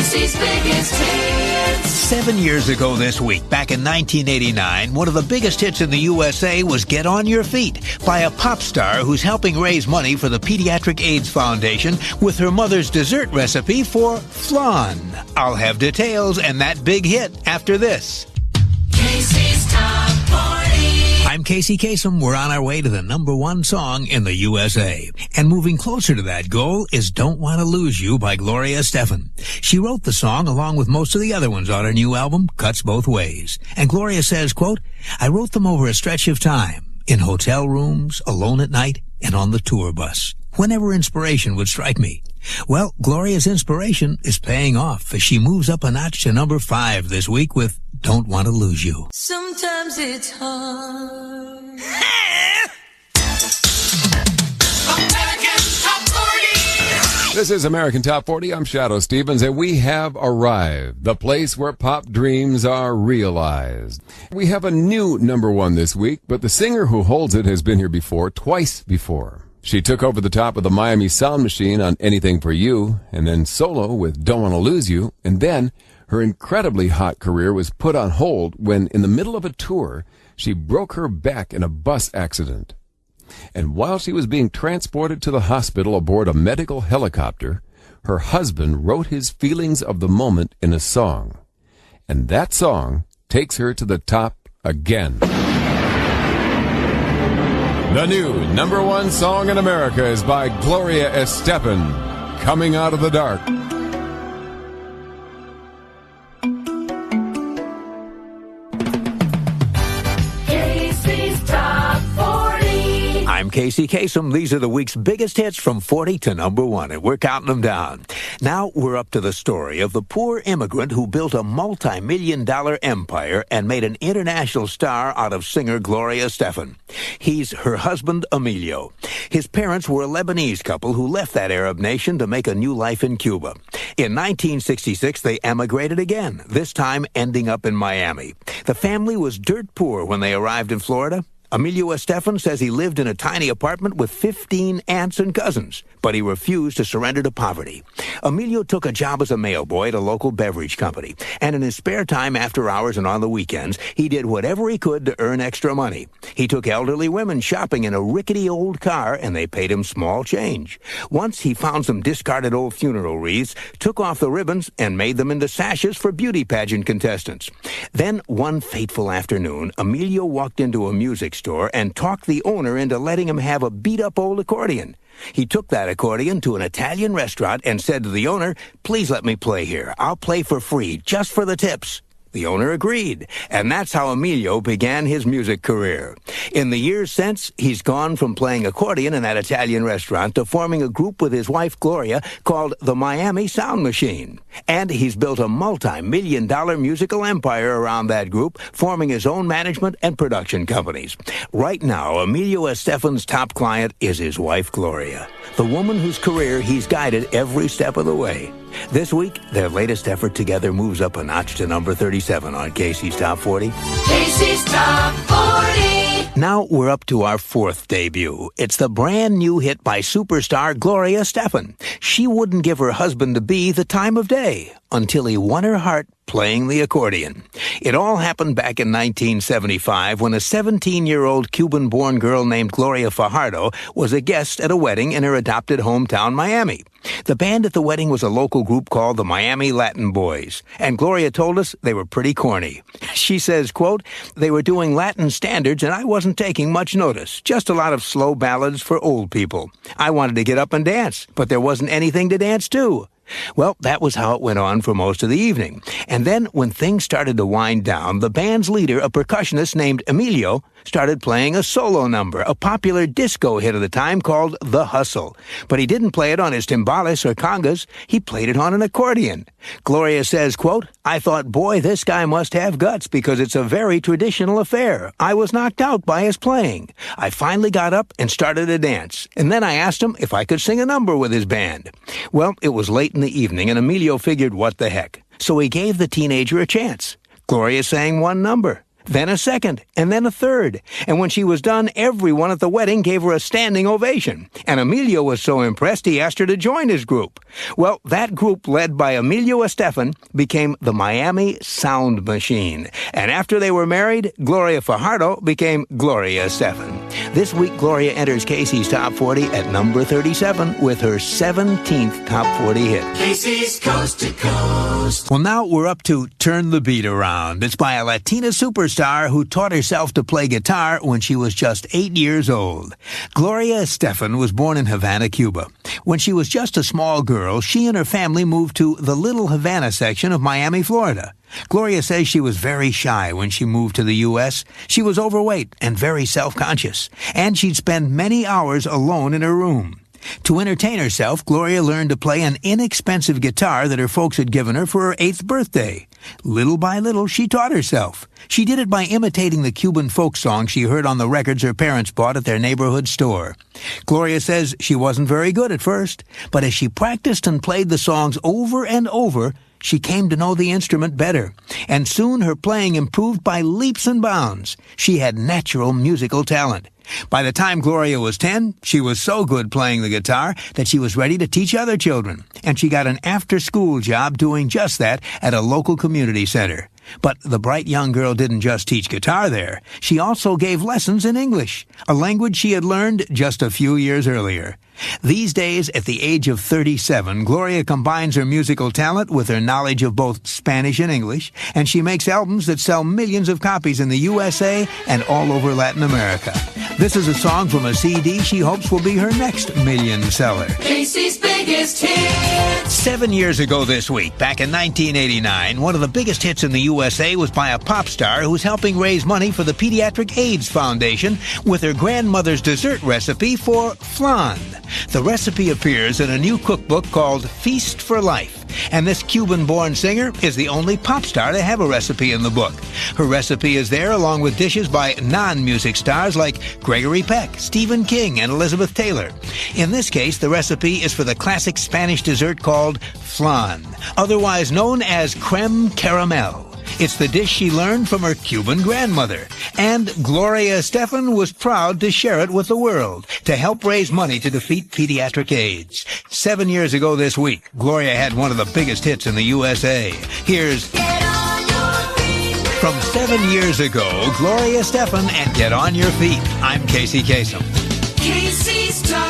Casey's biggest hits. 7 years ago this week, back in 1989, one of the biggest hits in the USA was Get On Your Feet by a pop star who's helping raise money for the Pediatric AIDS Foundation with her mother's dessert recipe for flan. I'll have details and that big hit after this. Casey's Top 40. I'm Casey Kasem. We're on our way to the number one song in the USA. And moving closer to that goal is Don't Want to Lose You by Gloria Estefan. She wrote the song along with most of the other ones on her new album, Cuts Both Ways. And Gloria says, quote, I wrote them over a stretch of time, in hotel rooms, alone at night, and on the tour bus, whenever inspiration would strike me. Well, Gloria's inspiration is paying off as she moves up a notch to number 5 this week with Don't Want to Lose You. Sometimes it's hard. American Top 40. This is American Top 40. I'm Shadoe Stevens, and we have arrived, the place where pop dreams are realized. We have a new number 1 this week, but the singer who holds it has been here before, twice before. She took over the top of the Miami Sound Machine on Anything for You, and then solo with Don't Want to Lose You, and then her incredibly hot career was put on hold when, in the middle of a tour, she broke her back in a bus accident. And while she was being transported to the hospital aboard a medical helicopter, her husband wrote his feelings of the moment in a song. And that song takes her to the top again. The new number 1 song in America is by Gloria Estefan, Coming Out of the Dark. Casey's Top 40. I'm Casey Kasem. These are the week's biggest hits from 40 to number 1, and we're counting them down. Now we're up to the story of the poor immigrant who built a multi-million-dollar empire and made an international star out of singer Gloria Estefan. He's her husband, Emilio. His parents were a Lebanese couple who left that Arab nation to make a new life in Cuba. In 1966, they emigrated again, this time ending up in Miami. The family was dirt poor when they arrived in Florida. Emilio Estefan says he lived in a tiny apartment with 15 aunts and cousins, but he refused to surrender to poverty. Emilio took a job as a mailboy at a local beverage company, and in his spare time after hours and on the weekends, he did whatever he could to earn extra money. He took elderly women shopping in a rickety old car, and they paid him small change. Once he found some discarded old funeral wreaths, took off the ribbons, and made them into sashes for beauty pageant contestants. Then, one fateful afternoon, Emilio walked into a music store and talked the owner into letting him have a beat-up old accordion. He took that accordion to an Italian restaurant and said to the owner, "Please let me play here. I'll play for free, just for the tips." The owner agreed, and that's how Emilio began his music career. In the years since, he's gone from playing accordion in that Italian restaurant to forming a group with his wife Gloria called the Miami Sound Machine. And he's built a multi-million-dollar musical empire around that group, forming his own management and production companies. Right now, Emilio Estefan's top client is his wife Gloria, the woman whose career he's guided every step of the way. This week, their latest effort together moves up a notch to number 37 on Casey's Top 40. Casey's Top 40. Now we're up to our 4th debut. It's the brand new hit by superstar Gloria Estefan. She wouldn't give her husband-to-be the time of day until he won her heart playing the accordion. It all happened back in 1975 when a 17-year-old Cuban-born girl named Gloria Fajardo was a guest at a wedding in her adopted hometown, Miami. The band at the wedding was a local group called the Miami Latin Boys, and Gloria told us they were pretty corny. She says, quote, "They were doing Latin standards and I wasn't taking much notice, just a lot of slow ballads for old people. I wanted to get up and dance, but there wasn't anything to dance to." Well, that was how it went on for most of the evening. And then, when things started to wind down, the band's leader, a percussionist named Emilio, started playing a solo number, a popular disco hit of the time called The Hustle. But he didn't play it on his timbales or congas. He played it on an accordion. Gloria says, quote, "I thought, boy, this guy must have guts because it's a very traditional affair. I was knocked out by his playing. I finally got up and started to dance. And then I asked him if I could sing a number with his band." Well, it was late in the evening, and Emilio figured, what the heck? So he gave the teenager a chance. Gloria sang one number. then a second, and then a third. And when she was done, everyone at the wedding gave her a standing ovation. And Emilio was so impressed he asked her to join his group. Well, that group, led by Emilio Estefan, became the Miami Sound Machine. And after they were married, Gloria Fajardo became Gloria Estefan. This week, Gloria enters Casey's Top 40 at number 37 with her 17th Top 40 hit. Casey's Coast to Coast. Well, now we're up to Turn the Beat Around. It's by a Latina superstar who taught herself to play guitar when she was just 8 years old. Gloria Estefan was born in Havana, Cuba. When she was just a small girl, she and her family moved to the Little Havana section of Miami, Florida. Gloria says she was very shy when she moved to the U.S. She was overweight and very self-conscious, and she'd spend many hours alone in her room. To entertain herself, Gloria learned to play an inexpensive guitar that her folks had given her for her 8th birthday. Little by little, she taught herself. She did it by imitating the Cuban folk songs she heard on the records her parents bought at their neighborhood store. Gloria says she wasn't very good at first, but as she practiced and played the songs over and over, she came to know the instrument better, and soon her playing improved by leaps and bounds. She had natural musical talent. By the time Gloria was 10, she was so good playing the guitar that she was ready to teach other children, and she got an after-school job doing just that at a local community center. But the bright young girl didn't just teach guitar there. She also gave lessons in English, a language she had learned just a few years earlier. These days, at the age of 37, Gloria combines her musical talent with her knowledge of both Spanish and English, and she makes albums that sell millions of copies in the USA and all over Latin America. This is a song from a CD she hopes will be her next million seller. Casey's biggest hit. 7 years ago this week, back in 1989, one of the biggest hits in the USA was by a pop star who's helping raise money for the Pediatric AIDS Foundation with her grandmother's dessert recipe for flan. The recipe appears in a new cookbook called Feast for Life, and this Cuban-born singer is the only pop star to have a recipe in the book. Her recipe is there along with dishes by non-music stars like Gregory Peck, Stephen King, and Elizabeth Taylor. In this case, the recipe is for the classic Spanish dessert called flan, otherwise known as creme caramel. It's the dish she learned from her Cuban grandmother. And Gloria Estefan was proud to share it with the world to help raise money to defeat pediatric AIDS. 7 years ago this week, Gloria had one of the biggest hits in the USA. Here's Get on your feet. from 7 years ago, Gloria Estefan and Get On Your Feet. I'm Casey Kasem. Casey's Top